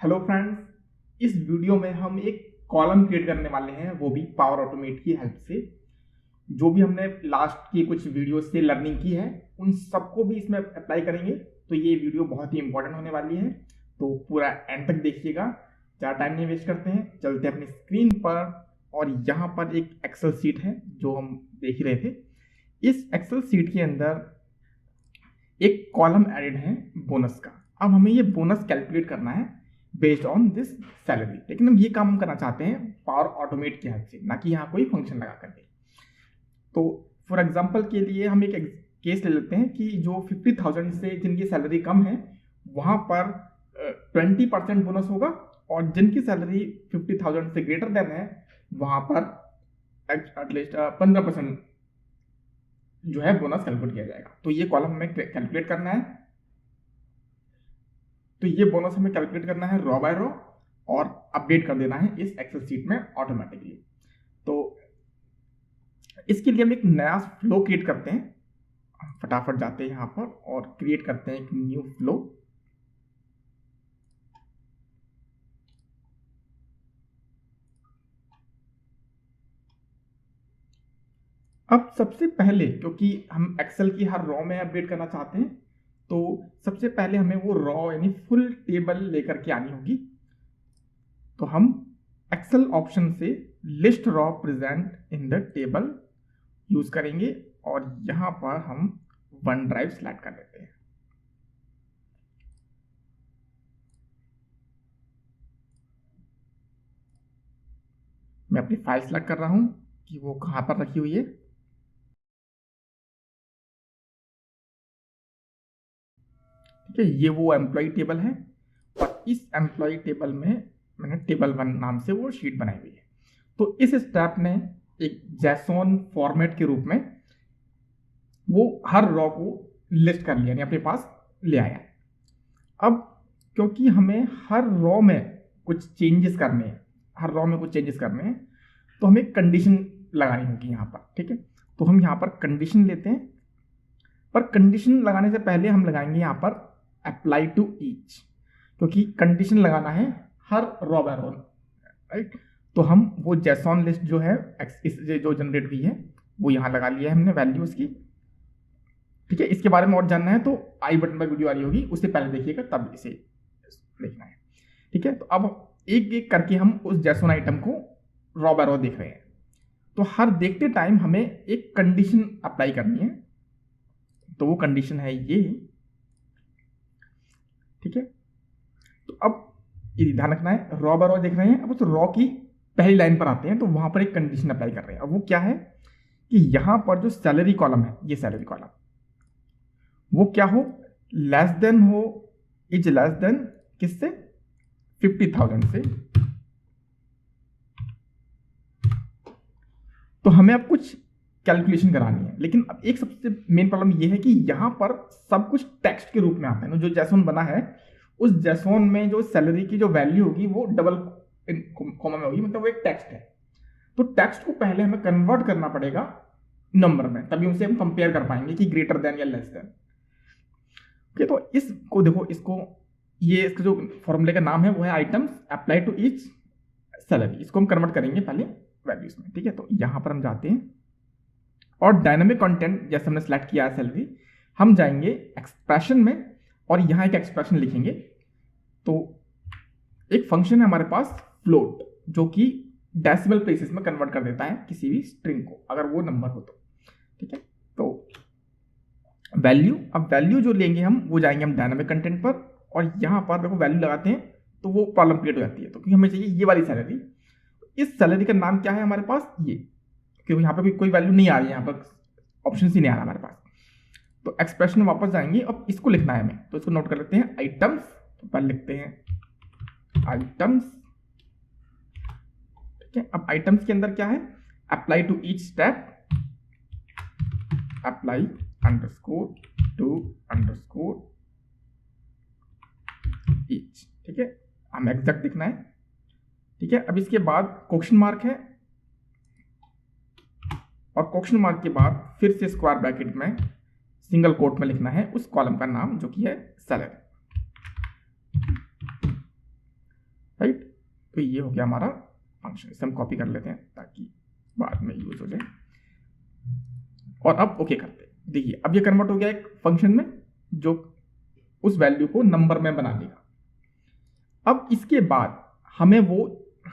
Hello friends, इस video में हम एक कॉलम क्रिएट करने वाले हैं, वो भी पावर ऑटोमेट की हेल्प से। जो भी हमने लास्ट की कुछ वीडियो से लर्निंग की है उन सबको भी इसमें अप्लाई करेंगे। तो ये वीडियो बहुत ही इंपॉर्टेंट होने वाली है, तो पूरा एंड तक देखिएगा। ज़्यादा टाइम नहीं वेस्ट करते हैं, चलते हैं अपनी स्क्रीन पर। और यहाँ पर एक एक्सेल सीट है जो हम देख रहे थे। इस एक्सेल सीट के अंदर एक कॉलम एडेड है बोनस का। अब हमें ये बोनस कैलकुलेट करना है बेस्ड ऑन दिस सैलरी, लेकिन हम ये काम हम करना चाहते हैं पावर ऑटोमेट की हेल्प से, ना कि यहाँ कोई फंक्शन लगा करके। तो फॉर एग्जांपल के लिए हम एक केस ले लेते हैं कि जो 50,000 से जिनकी सैलरी कम है वहाँ पर 20% बोनस होगा, और जिनकी सैलरी 50,000 से ग्रेटर देन है वहाँ पर एटलीस्ट 15% जो है बोनस कैलकुलेट किया जाएगा। तो ये कॉलम हमें कैलकुलेट करना है। तो ये बोनस हमें कैलकुलेट करना है रॉ बाय रॉ और अपडेट कर देना है इस एक्सेल शीट में ऑटोमेटिकली। तो इसके लिए हम एक नया फ्लो क्रिएट करते हैं। फटाफट जाते हैं यहाँ पर और क्रिएट करते हैं एक न्यू फ्लो। अब सबसे पहले, क्योंकि हम एक्सेल की हर रॉ में अपडेट करना चाहते हैं, तो सबसे पहले हमें वो रॉ यानी फुल टेबल लेकर के आनी होगी। तो हम एक्सेल ऑप्शन से list raw present in the table use करेंगे और यहां पर हम वन ड्राइव सिलेक्ट कर लेते हैं। मैं अपनी फाइल सिलेक्ट कर रहा हूं कि वो कहां पर रखी हुई है। ठीक है, ये वो एम्प्लॉय टेबल है और इस एम्प्लॉय टेबल में मैंने टेबल 1 नाम से वो शीट बनाई हुई है। तो इस स्टेप ने एक जैसॉन फॉर्मेट के रूप में वो हर रॉ को लिस्ट कर लिया, यानी अपने पास ले आया। अब क्योंकि हमें हर रॉ में कुछ चेंजेस करने हैं, तो हमें कंडीशन लगानी होगी यहाँ पर। ठीक है, तो हम यहाँ पर कंडीशन लेते हैं, पर कंडीशन लगाने से पहले हम लगाएंगे यहाँ पर अप्लाई टू ईच, क्योंकि कंडीशन लगाना है हर रॉ बाय रॉ, राइट। तो हम वो जैसॉन लिस्ट जो है जो जनरेट हुई है वो यहाँ लगा लिया है हमने वैल्यूज की। ठीक है, इसके बारे में और जानना है तो आई बटन पर वीडियो आ रही होगी, उससे पहले देखिएगा, तब इसे देखना है। ठीक है, तो अब एक एक करके हम उस जैसॉन आइटम को रॉ बाय रॉ देख रहे हैं। तो हर देखते टाइम हमें एक कंडीशन अप्लाई करनी है, तो वो कंडीशन है ये। ठीक है, तो अब ये ध्यान रखना है, रॉ बाय रॉ देख रहे हैं। अब उस रॉ की पहली लाइन पर आते हैं, तो वहां पर एक कंडीशन अप्लाई कर रहे हैं। अब वो क्या है कि यहां पर जो सैलरी कॉलम है, ये सैलरी कॉलम वो क्या हो, लेस देन हो, इज लेस देन किससे, 50,000 से। तो हमें अब कुछ कैलकुलेशन करानी है, लेकिन अब एक सबसे मेन प्रॉब्लम ये है कि यहां पर सब कुछ टेक्स्ट के रूप में आता है। जो जैसॉन बना है उस जैसॉन में जो सैलरी की जो वैल्यू होगी वो डबल कॉमा में होगी, मतलब वो एक टेक्स्ट है। तो टेक्स्ट को पहले हमें कन्वर्ट करना पड़ेगा नंबर में, तभी उसे हम कंपेयर कर पाएंगे कि ग्रेटर देन या लेस देन। ओके, तो इसको देखो, इसका जो फॉर्मूले का नाम है वो है items apply to each salary. इसको हम कन्वर्ट करेंगे पहले वैल्यूज में। ठीक है, तो यहां पर हम जाते हैं और डायनामिक कंटेंट जैसे हमने सेलेक्ट किया है सैलरी, हम जाएंगे एक्सप्रेशन में और यहां एक एक्सप्रेशन लिखेंगे। तो एक फंक्शन है हमारे पास फ्लोट, जो कि डेसिमल प्लेसेस में कन्वर्ट कर देता है किसी भी स्ट्रिंग को, अगर वो नंबर हो तो। ठीक है, तो वैल्यू, अब वैल्यू जो लेंगे हम वो जाएंगे हम डायनामिक कंटेंट पर और यहां पर देखो वैल्यू लगाते हैं तो वो प्रॉब्लम क्रिएट हो जाती है। तो क्योंकि हमें चाहिए ये वाली सैलरी, इस सैलरी का नाम क्या है हमारे पास, ये, क्योंकि यहाँ पे कोई वैल्यू नहीं आ रही है, यहाँ पर ऑप्शन ही नहीं आ रहा हमारे पास। तो एक्सप्रेशन में वापस जाएंगे और इसको लिखना है हमें, तो इसको नोट कर लेते हैं आइटम्स। तो पहले लिखते हैं आइटम्स। ठीक है, अब आइटम्स के अंदर क्या है, apply to each step, apply underscore to underscore each. ठीक है, हमें एग्जैक्ट लिखना है। ठीक है, अब इसके बाद क्वेश्चन मार्क है और क्वेश्चन मार्क के बाद फिर से स्क्वायर ब्रैकेट में सिंगल कोट में लिखना है उस कॉलम का नाम जो कि है सैलरी। तो ये हो गया हमारा फंक्शन, इसे हम कॉपी कर लेते हैं ताकि बाद में यूज हो जाए। और अब ओके करते हैं। देखिए अब ये कन्वर्ट हो गया एक फंक्शन में जो उस वैल्यू को नंबर में बना देगा। अब इसके बाद हमें वो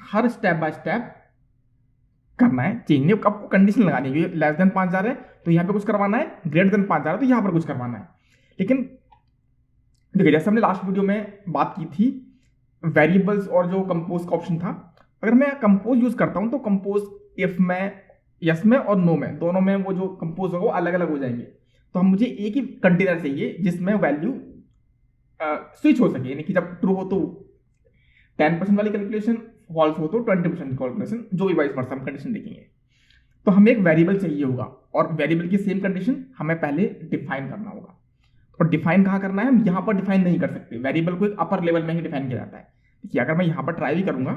हर स्टेप बाय स्टेप करना है, चेंज नहीं, आपको कंडीशन लगानी है। लेस देन 5000 है तो यहाँ पे कुछ करवाना है, ग्रेटर देन 5000 है तो यहाँ पर कुछ करवाना है। लेकिन देखिए जैसे हमने लास्ट वीडियो में बात की थी वेरिएबल्स और जो कंपोज का ऑप्शन था, अगर मैं कंपोज यूज करता हूं तो कंपोज इफ में, यस में और नो में, दोनों में वो जो कंपोज होगा वो अलग अलग हो जाएंगे। तो हम मुझे एक ही कंटेनर चाहिए जिसमें वैल्यू स्विच हो सके, यानी कि जब ट्रू हो तो 10% वाली कैलकुलेशन, फॉल्स हो तो 20% कैलकुलेशन, जो भी वाइस वर्सा हम कंडीशन देखेंगे। तो हमें एक वेरिएबल चाहिए होगा और वेरिएबल की सेम कंडीशन हमें पहले डिफाइन करना होगा। और डिफाइन कहाँ करना है, हम यहाँ पर डिफाइन नहीं कर सकते, वेरिएबल को एक अपर लेवल में ही डिफाइन किया जाता है। देखिए अगर मैं यहाँ पर ट्राई भी करूंगा,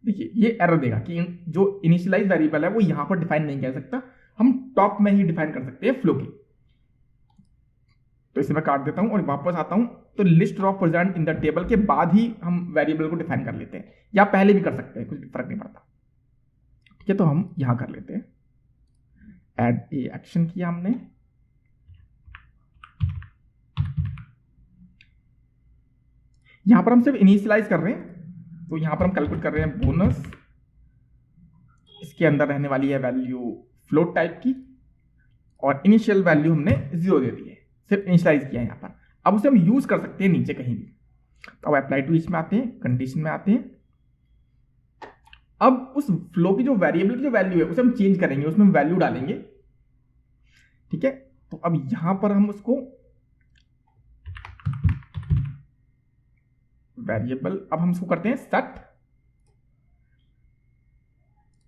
देखिए ये एरर देगा कि जो इनिशियलाइज वेरिएबल है वो यहाँ पर डिफाइन नहीं कर सकता, हम टॉप में ही डिफाइन कर सकते हैं फ्लो के। तो इसे मैं काट देता हूं और वापस आता हूं। तो list of present in the table के बाद ही हम वेरिएबल को डिफाइन कर लेते हैं, या पहले भी कर सकते हैं, कुछ फर्क नहीं पड़ता। ठीक है, तो हम यहां कर लेते हैं, ऐड ए एक्शन किया हमने। यहां पर हम सिर्फ इनिशियलाइज कर रहे हैं, तो यहां पर हम कैलकुलेट कर रहे हैं बोनस, इसके अंदर रहने वाली है वैल्यू फ्लोट टाइप की, और इनिशियल वैल्यू हमने 0 दे दी है, सिर्फ इनिशियलाइज किया है यहाँ पर। अब उसे हम यूज कर सकते हैं नीचे कहीं भी। तो अब अप्लाई टू ईच में आते हैं, कंडीशन में आते हैं। अब उस फ्लो की जो वेरिएबल की जो वैल्यू है उसे हम चेंज करेंगे, उसमें वैल्यू डालेंगे। ठीक है, तो अब यहां पर हम उसको वेरिएबल, अब हम इसको करते हैं सेट,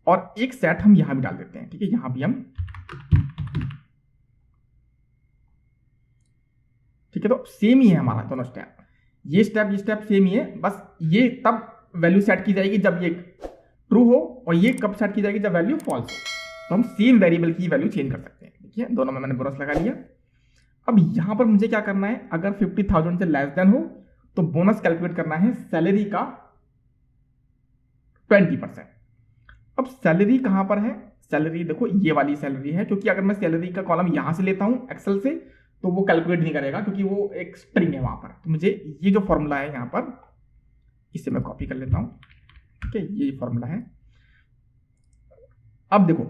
और एक सेट हम यहां भी डाल देते हैं। ठीक है, यहां भी हम, ठीक है, तो सेम ही है हमारा दोनों स्टेप, ये स्टेप सेम ही है, बस ये तब वैल्यू सेट की जाएगी जब ये ट्रू हो, और ये कब सेट की जाएगी जब वैल्यू फॉल्स हो। तो हम सेम वेरिएबल की वैल्यू चेंज कर सकते हैं। देखिए दोनों में मैंने बोनस लगा लिया। अब यहां पर मुझे क्या करना है, अगर 50,000 से लेस देन हो तो बोनस कैलकुलेट करना है सैलरी का 20%। अब सैलरी कहां पर है, सैलरी देखो ये वाली सैलरी है, क्योंकि अगर मैं सैलरी का कॉलम यहां से लेता हूं एक्सेल से तो वो कैलकुलेट नहीं करेगा, क्योंकि वो एक स्ट्रिंग है वहां पर। तो मुझे ये जो फॉर्मूला है यहां पर, इसे मैं कॉपी कर लेता हूं। ठीक है, ये फॉर्मूला है। अब देखो,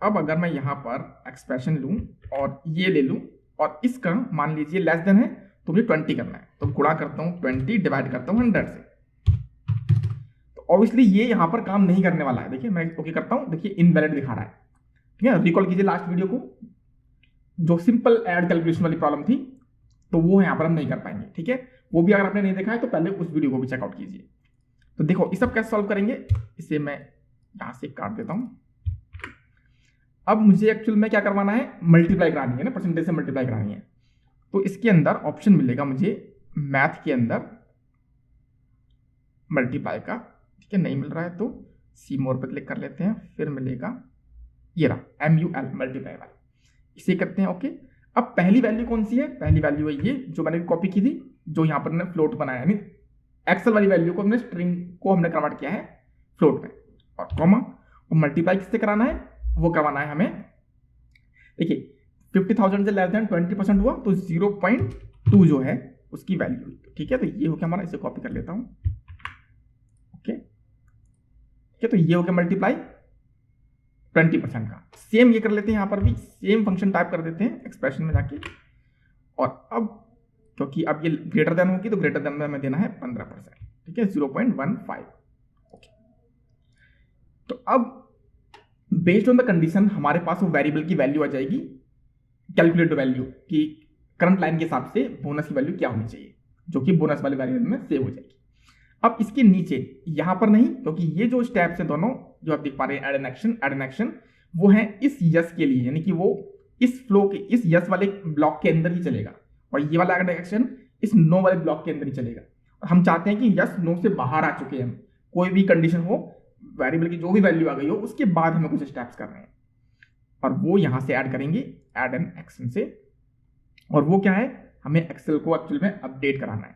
अब अगर मैं यहां पर एक्सप्रेशन लूं और ये ले लूं, और इसका मान लीजिए लेस देन है तो मुझे 20 करना है, तो गुणा करता हूं 20 डिवाइड करता हूं 100 से। तो ऑब्वियसली ये यहां पर काम नहीं करने वाला है। देखिए मैं ओके करता हूं, देखिए इनवैलिड दिखा रहा है। ठीक है, रिकॉल कीजिए लास्ट वीडियो को, जो सिंपल ऐड कैलकुलेशन वाली प्रॉब्लम थी, तो वो यहां पर हम नहीं कर पाएंगे। ठीक है, वो भी अगर आपने नहीं देखा है तो पहले उस वीडियो को भी चेकआउट कीजिए। तो देखो इस सब कैसे सॉल्व करेंगे, इसे मैं यहां से काट देता हूं। अब मुझे एक्चुअल में क्या करवाना है, मल्टीप्लाई करानी है ना, परसेंटेज से मल्टीप्लाई करानी है। तो इसके अंदर ऑप्शन मिलेगा मुझे मैथ के अंदर मल्टीप्लाई का। ठीक है, नहीं मिल रहा है तो सी मोर पे क्लिक कर लेते हैं, फिर मिलेगा ये रहा MUL मल्टीप्लाई वाला, इसे करते हैं ओके। अब पहली वैल्यू कौन सी है, पहली वैल्यू है ये जो मैंने कॉपी की थी, जो यहाँ पर मैंने फ्लोट बनाया, यानी एक्सेल वाली वैल्यू को हमने स्ट्रिंग को हमने कन्वर्ट किया है फ्लोट में, और कॉमा, और मल्टीप्लाई किससे कराना है, वो करवाना है हमें। देखिए 50,000 से लेस देन 20% हुआ तो 0.2 जो है उसकी वैल्यू हुई। ठीक है, तो ये हो गया हमारा, इसे कॉपी कर लेता हूं। ओके, ठीक है, तो ये हो गया मल्टीप्लाई 20% का। सेम ये कर लेते हैं, यहां पर भी सेम फंक्शन टाइप कर देते हैं एक्सप्रेशन में जाके। और अब क्योंकि अब ये ग्रेटर देन होगी तो ग्रेटर देन में हमें देना है 15%। ठीक है, 0.15। ओके, तो अब बेस्ड ऑन द कंडीशन हमारे पास वो वेरिएबल की वैल्यू आ जाएगी, कैलकुलेट वैल्यू की करंट लाइन के हिसाब से बोनस की वैल्यू क्या होनी चाहिए, जो कि बोनस वाले वेरिएबल में सेव हो जाएगी। अब इसके नीचे यहां पर नहीं, क्योंकि ये जो स्टेप्स है दोनों जो आप देख पा रहे हैं, एड एन एक्शन, वो है इस यस के लिए, यानी कि वो इस फ्लो के इस यस वाले ब्लॉक के अंदर ही चलेगा, और ये वाला एड एक्शन इस नो वाले ब्लॉक के अंदर ही चलेगा। और हम चाहते हैं कि यस नो से बाहर आ चुके हैं हम, कोई भी कंडीशन हो, वेरिएबल की जो भी वैल्यू आ गई हो, उसके बाद हमें कुछ स्टेप्स करने हैं। और वो यहाँ से ऐड करेंगे ऐड एन एक्शन से। और वो क्या है, हमें एक्सेल को एक्चुअल में अपडेट कराना है।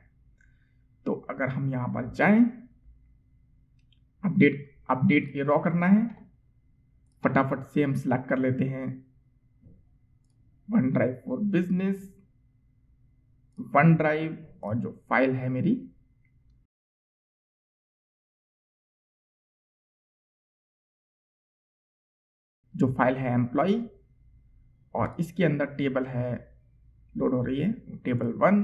तो अगर हम यहाँ पर जाएं, अपडेट ये रॉ करना है, फटाफट से हम सिलेक्ट कर लेते हैं one drive for business, one drive, और जो फाइल है मेरी जो फाइल है एम्प्लॉय, और इसके अंदर टेबल है, लोड हो रही है, टेबल 1।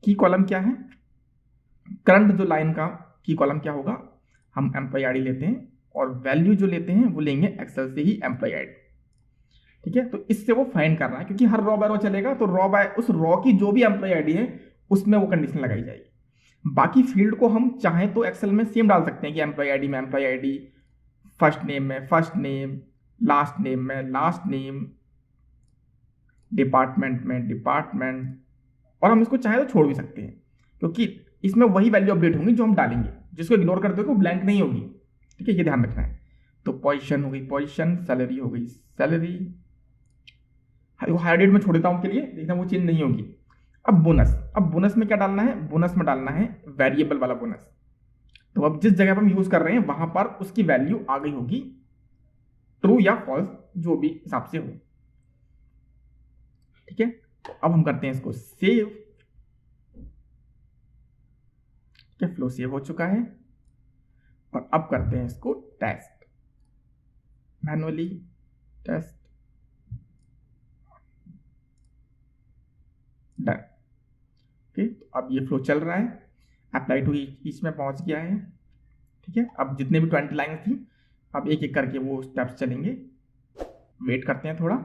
की कॉलम क्या है, करंट जो लाइन का की कॉलम क्या होगा, हम एम्प्लॉय आईडी लेते हैं और वैल्यू जो लेते हैं वो लेंगे एक्सेल से ही एम्प्लॉय आईडी। ठीक है, तो इससे वो फाइंड कर रहा है, क्योंकि हर रॉ बाय रॉ चलेगा, तो रॉ बाय उस रॉ की जो भी एम्प्लॉय आईडी है उसमें वो कंडीशन लगाई जाएगी। बाकी फील्ड को हम चाहें तो एक्सेल में सेम डाल सकते हैं कि एम्प्लॉय आईडी में एम्प्लॉय आईडी, फर्स्ट नेम में फर्स्ट नेम, लास्ट नेम में लास्ट नेम, डिपार्टमेंट में डिपार्टमेंट, और हम इसको चाहे तो छोड़ भी सकते हैं, क्योंकि इसमें वही वैल्यू अपडेट होंगी जो हम डालेंगे, जिसको इग्नोर कर दोगे वो ब्लैंक नहीं होगी। ठीक है, ये ध्यान रखना है। तो पोजीशन हो गई पोजीशन, सैलरी हो गई सैलरी, हायर डेट में छोड़ देता हूं के लिए, देखना वो चेंज नहीं होगी। अब बोनस में क्या डालना है, बोनस में डालना है वेरिएबल वाला बोनस। तो अब जिस जगह पर हम यूज कर रहे हैं वहां पर उसकी वैल्यू आ गई होगी ट्रू या फॉल्स, जो भी हिसाब से हो। ठीक है, तो अब हम करते हैं इसको सेव। ठीक है, फ्लो सेव हो चुका है, और अब करते हैं इसको टेस्ट, मैनुअली टेस्ट, डन। ठीक, तो अब ये फ्लो चल रहा है, अप्लाई टू ईच में पहुंच गया है। ठीक है, अब जितने भी 20 लाइन थी, अब एक एक करके वो स्टेप्स चलेंगे। वेट करते हैं थोड़ा,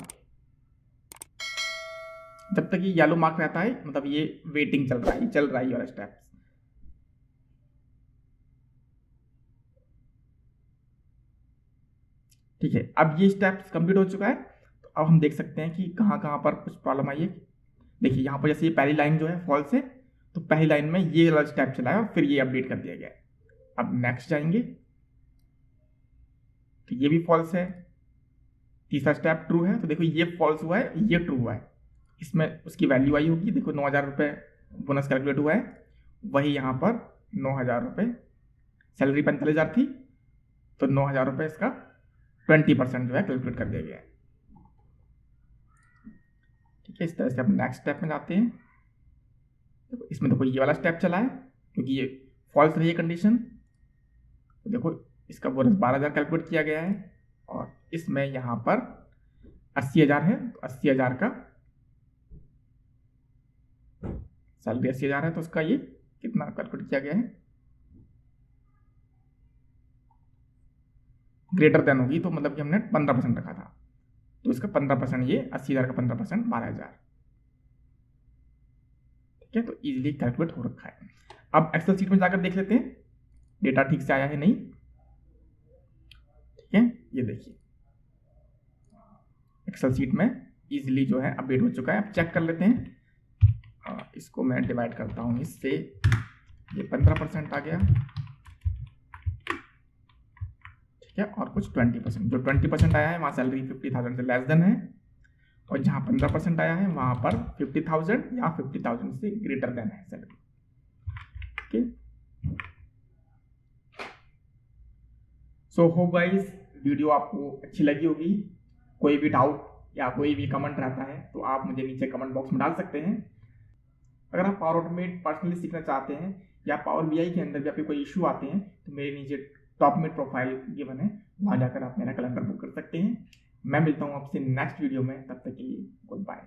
जब तक ये येलो मार्क रहता है, मतलब ये वेटिंग चल रहा है, ये वाला स्टेप्स। ठीक है, अब ये स्टेप्स कंप्लीट हो चुका है। तो अब हम देख सकते हैं कि कहाँ कहाँ पर कुछ प्रॉब्लम आई है। देखिए यहाँ पर जैसे ये पहली लाइन जो है फॉल्स है, तो पहली लाइन में ये वाला स्टेप चलाया और फिर ये अपडेट कर दिया गया है। अब नेक्स्ट जाएंगे तो ये भी फॉल्स है, तीसरा स्टेप ट्रू है, तो देखो ये फॉल्स हुआ है, ये ट्रू हुआ है, इसमें उसकी वैल्यू आई होगी। देखो 9,000 रुपये बोनस कैलकुलेट हुआ है, वही यहाँ पर 9,000 रुपये, सैलरी 45,000 थी, तो 9,000 रुपये इसका 20% जो है कैलकुलेट कर दिया गया है। ठीक है, इस तरह से हम नेक्स्ट स्टेप में जाते हैं। तो इसमें देखो ये वाला स्टेप चला है, क्योंकि ये फॉल्स रही है कंडीशन। तो देखो इसका बोनस 12,000 कैलकुलेट किया गया है, और इसमें यहाँ पर 80,000 है, तो 80,000 का सैलरी 80,000 है, तो उसका ये कितना कैलकुलेट किया गया है, ग्रेटर देन होगी, तो मतलब कि हमने 15% रखा था, तो इसका 15% ये 80,000 का 15% 12,000। ठीक है, तो इजीली कैलकुलेट हो रखा है। अब एक्सेल शीट में जाकर देख लेते हैं डेटा ठीक से आया है नहीं। ठीक है, ये देखिए एक्सेल शीट में इजीली जो है अपडेट हो चुका है। अब चेक कर लेते हैं, इसको मैं डिवाइड करता हूँ इससे, ये 15% आ गया। ठीक है, और कुछ 20%, जो 20% आया है वहाँ सैलरी 50,000 से लेस देन है, और जहाँ 15% आया है वहाँ पर 50,000 या 50,000 से ग्रेटर देन है सैलरी। ठीक, सो होप गाइस वीडियो आपको अच्छी लगी होगी। कोई भी डाउट या कोई भी कमेंट रहता है तो आप मुझे नीचे कमेंट बॉक्स में डाल सकते हैं। अगर आप पावर ऑटोमेट पर्सनली सीखना चाहते हैं या पावर बीआई के अंदर भी आपके कोई इशू आते हैं, तो मेरे नीचे टॉप में प्रोफाइल गिवन है, वहाँ जाकर आप मेरा कैलेंडर बुक कर सकते हैं। मैं मिलता हूँ आपसे नेक्स्ट वीडियो में, तब तक के लिए गुड बाय।